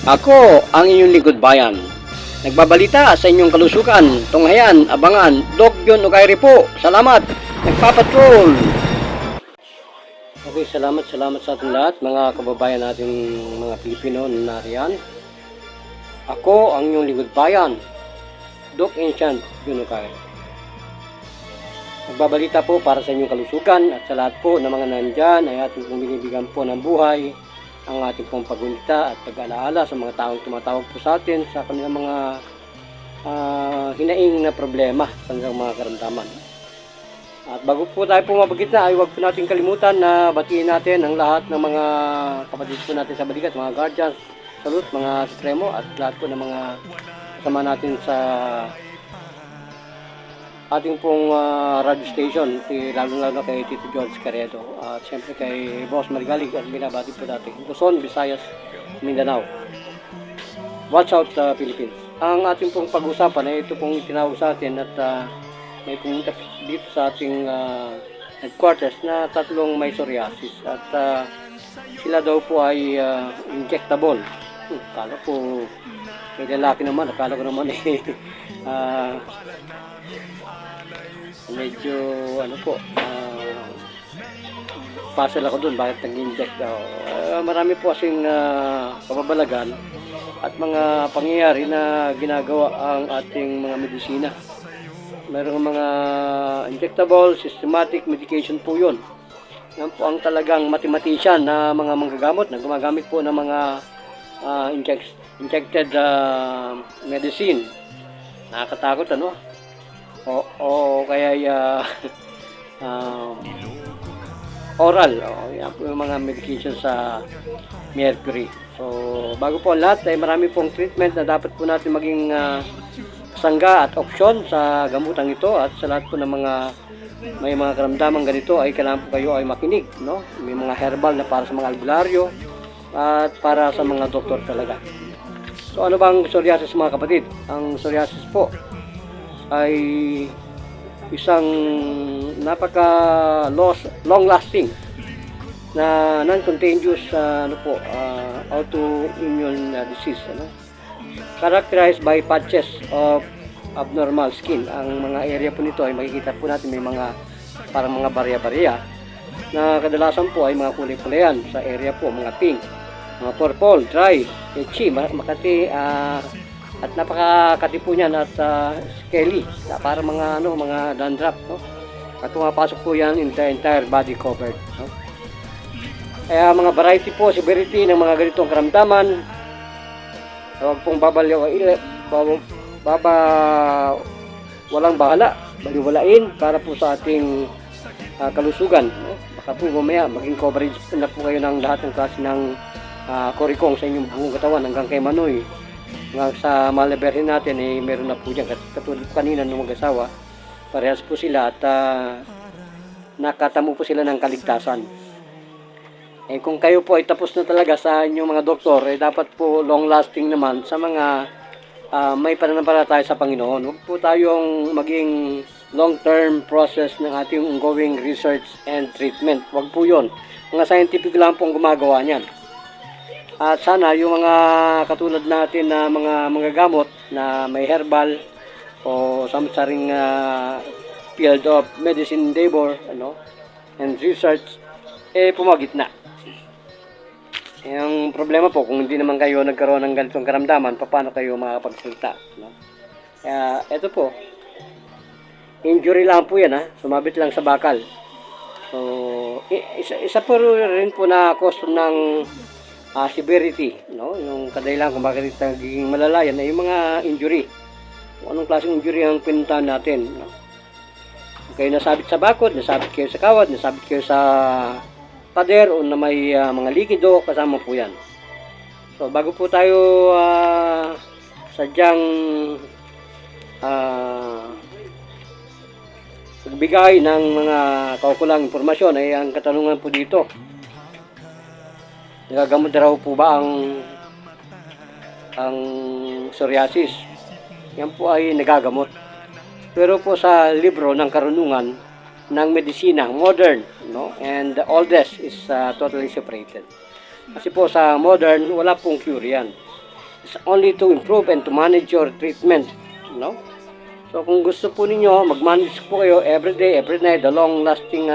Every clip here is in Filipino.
Ako ang inyong lingkod bayan. Nagbabalita sa inyong kalusugan, tunghayan, abangan, Dogyon o Kairi po. Salamat. Nagpapatrol. Okay, salamat sa ating lahat, mga kababayan natin, mga Pilipino na nariyan. Ako ang inyong lingkod bayan, Doc Ancient Junokay. Nagbabalita po para sa inyong kalusugan at sa lahat po ng mga nandyan ay ating pong binibigyan po ng buhay ang ating pong pagunita at pag-alaala sa mga taong tumatawag po sa atin sa kanilang mga hinaing na problema sa kanilang mga karamdaman. At bago po tayo pumabagit na ay huwag po natin kalimutan na batiin natin ang lahat ng mga kapatid po natin sa balikat, mga guardians, salute, mga supremo at lahat po ng mga kasama natin sa ating pong radio station, lalo kay Tito George Caredo at siyempre kay Boss Marigalig at binabati po natin Luzon, Visayas, Mindanao. Watch out sa Philippines. Ang ating pong pag-usapan ay ito pong tinawag sa atin at may pumunta dito sa ating headquarters na tatlong may psoriasis at sila daw po ay injectable. Akala ko may lalaki naman, akala ko naman medyo puzzle ako dun bakit nag-inject daw. Marami po kasing kababalagan at mga pangyayari na ginagawa ang ating mga medisina. Mayroong mga injectable, systematic medication po yun. Yan po ang talagang mathematician na mga manggagamot na gumagamit po ng mga injected medicine. Nakakatakot ano? O kaya oral, yan po yung mga medication sa mercury. So bago po ang lahat ay marami pong treatment na dapat po natin maging sangga at opsyon sa gamutang ito at sa lahat po ng mga may mga karamdaman ganito ay kailangan po kayo ay makinig, no? May mga herbal na para sa mga albularyo at para sa mga doktor talaga. So ano bang psoriasis mga kapatid? Ang psoriasis po ay isang napaka long lasting na non-contagious autoimmune disease, characterized by patches of abnormal skin. Ang mga area po nito ay makikita po natin may mga parang mga barya-barya na kadalasan po ay mga kulay-pulayan sa area po, mga pink, mga purple, dry, itchy, makati at napakakati po niyan at scaly, para mga mga dandruff, no? At pumapasok po yan in the entire body covered, no? Kaya mga variety po, severity ng mga ganitong karamdaman, huwag pong walang bahala, baliwalain para po sa ating kalusugan, no? Baka po mamaya maging coverage na po kayo ng lahat ng klase ng korikong sa inyong buong katawan hanggang kay Manoy. Sa malaberhin natin meron na po dyan katulad kanina ng mag-asawa, parehas po sila at nakatamo po sila ng kaligtasan. Kung kayo po ay tapos na talaga sa inyong mga doktor, dapat po long lasting naman sa mga may pananampalataya sa Panginoon. Huwag po tayong maging long term process ng ating ongoing research and treatment. Huwag po yun, mga scientific lang pong gumagawa niyan. At sana yung mga katulad natin na mga gamot na may herbal o samsaring field of medicine endeavor, and research, pumagit na. Ang problema po, kung hindi naman kayo nagkaroon ng ganitong karamdaman, paano kayo makakapagsalita, no? Kaya eto po, injury lang po yan, sumabit lang sa bakal. So isa po rin po na cause ng severity, no? Yung kadahilan kung bakit nagiging malala yan ay yung mga injury. Kung anong klaseng injury ang pinuntahan natin, no? Kung kayo nasabit sa bakod, nasabit kayo sa kawad, nasabit kayo sa pader o na may mga likido, kasama po yan. So bago po tayo sadyang magbigay ng mga kaukulang impormasyon ay ang katanungan po dito, nagagamot na raw po ba ang psoriasis? Yan po ay nagagamot. Pero po sa libro ng karunungan ng medisina, modern, and the oldest is totally separated. Kasi po sa modern, wala pong cure yan. is only to improve and to manage your treatment, no? So kung gusto po ninyo, mag-manage po kayo every day, every night, the long-lasting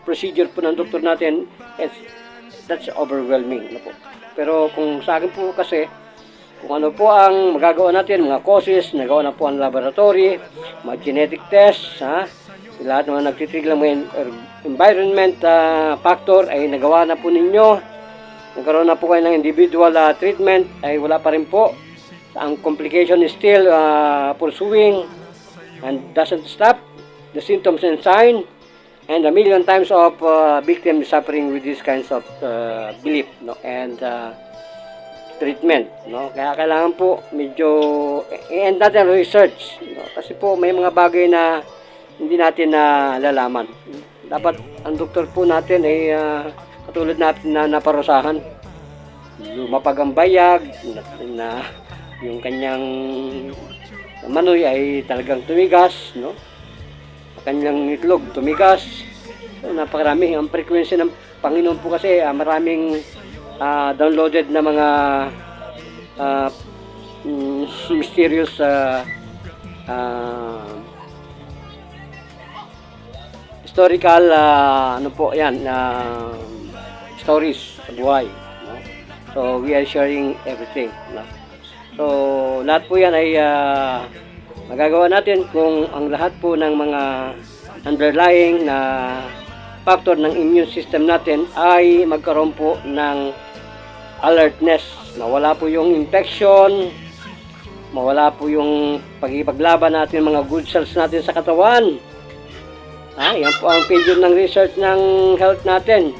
procedure po ng doktor natin, that's overwhelming na po. Pero kung sa akin po kasi, kung ano po ang magagawa natin, mga causes, nagawa na po ang laboratory, mga genetic tests, lahat ng mga nagtitrigger ng mga environment factor ay nagawa na po ninyo. Nagkaroon na po kayo ng individual treatment, ay wala pa rin po. Ang complication is still pursuing and doesn't stop. The symptoms and sign, and a million times of victims suffering with these kinds of belief, no, and treatment, no. Kaya kailangan po medyo i-end natin research, no, kasi po may mga bagay na hindi natin nalalaman. Dapat ang doktor po natin ay katulad natin na naparusahan. Lumapag ang bayag na yung kanyang manoy ay talagang tumigas, no? Kanyang itlog tumigas. So, napakarami ang frequency ng Panginoon po kasi maraming downloaded na mga mysterious historical ano po yan stories sa buhay, no? So we are sharing everything, no? So lahat po yan ay magagawa natin kung ang lahat po ng mga underlying na factor ng immune system natin ay magkaroon po ng alertness. Mawala po yung infection, mawala po yung pagipaglaban natin mga good cells natin sa katawan. Yan po ang failure ng research ng health natin.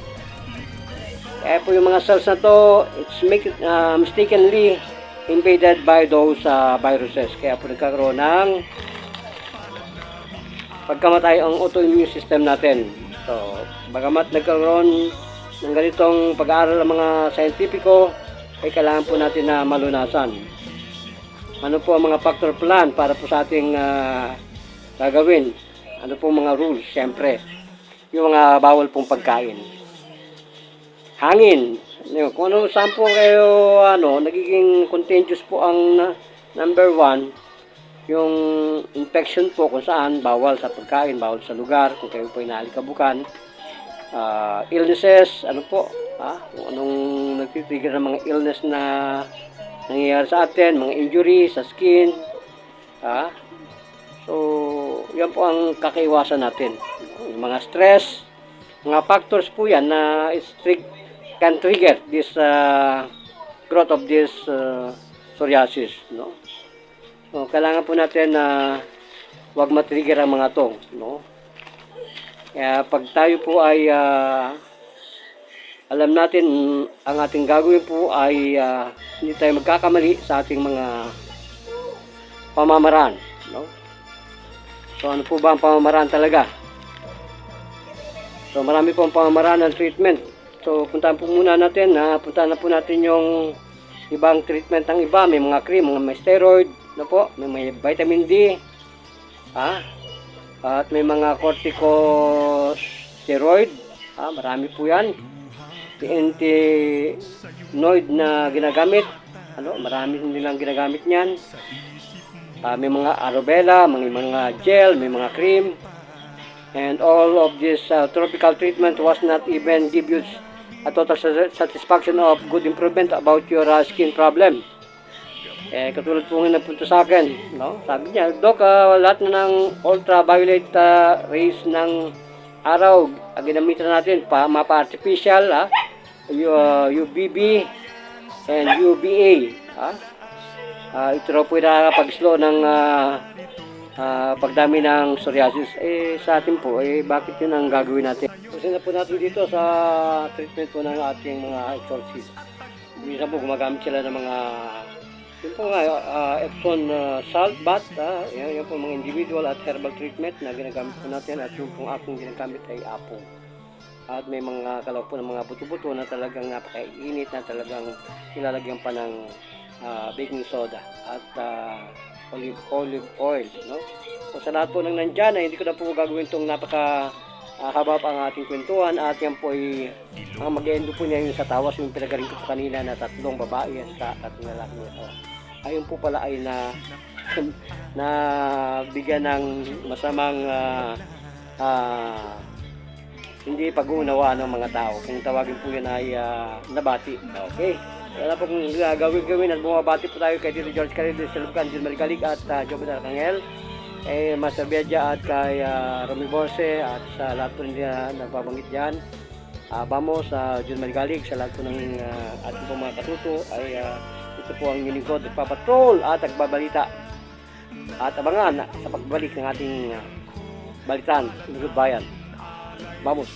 Kaya po yung mga cells na to, it's mistakenly invaded by those viruses. Kaya po nagkakaroon ng pagkamatay ang autoimmune system natin. So, bagamat nagkaroon ng ganitong pag-aaral ng mga scientifico, ay kailangan po natin na malunasan. Ano po ang mga factor plan para po sa ating gagawin? Ano po mga rules? Siyempre, yung mga bawal pong pagkain. Hangin. Kung ano, saan po kayo, nagiging contagious po ang number one, yung infection po kung saan, bawal sa pagkain, bawal sa lugar, kung kayo po inaalikabukan. Illnesses, ano po, kung anong nagtitrigger ng mga illness na nangyayari sa atin, mga injury sa skin, so, yan po ang kakaiwasan natin. Yung mga stress, mga factors po yan na can trigger this growth of this psoriasis, no? So, kailangan po natin na wag matrigger ang mga to, no? Kaya pag tayo po ay alam natin ang ating gagawin po ay hindi tayo magkakamali sa ating mga pamamaraan, no? So ano po ba ang pamamaraan talaga? So marami po ang pamamaraan ng treatment. So puntahan po muna natin, puntahan na po natin yung ibang treatment ng iba. May mga cream, may steroid, na po, may vitamin D, at may mga corticosteroid, marami po yan. Anti-noid na ginagamit, marami nilang ginagamit niyan. May mga aloe vera, mga gel, may mga cream, and all of this tropical treatment was not even give you a total satisfaction of good improvement about your skin problem. Katulad po nga nagpunta sa akin, no? Sabi niya, Doc, lahat na ng ultraviolet rays ng araw, ginamitan natin mapa-artificial, UVB and UVA. Ito raw po nakakapag-slow ng pagdami ng psoriasis. Sa atin po, bakit yun ang gagawin natin? Kasi na po natin dito sa treatment po ng ating mga exorcist. Minsan po gumagamit sila ng mga yun po nga, Epsom salt bath, yan po mga individual at herbal treatment na ginagamit po natin, at yung pong akong ginagamit ay apo. At may mga kalawag po ng mga buto-buto na talagang napakainit na talagang nilalagyan pa ng baking soda at olive oil, no? So sa lahat po ng nandyan, hindi ko na po gagawin itong napaka haba pa ang ating kwentuhan at yan po ay ang mag-endo po niya yung sa tawas yung pinagaling ko po kanina na 3 babae at 3 lalaki. Ayun po pala ay na bigyan ng masamang hindi pag-uunawa ng mga tao. Kung tawagin po yan ay nabati. Okay. Wala po kung gawin at bumabati po tayo kay Tito George Carrillo, Salubcan, Jun Maricalig at Jobin Arcangel, Master Bedia at kay Romy Borse at sa lahat po nila nagbabanggit dyan. Vamos sa Jun Maricalig, sa lahat po ng ating po mga katuto ay ito po ang lingkod, nagpapatrol at nagbabalita at abangan sa pagbalik ng ating balitan, Lugod Bayan. Vamos!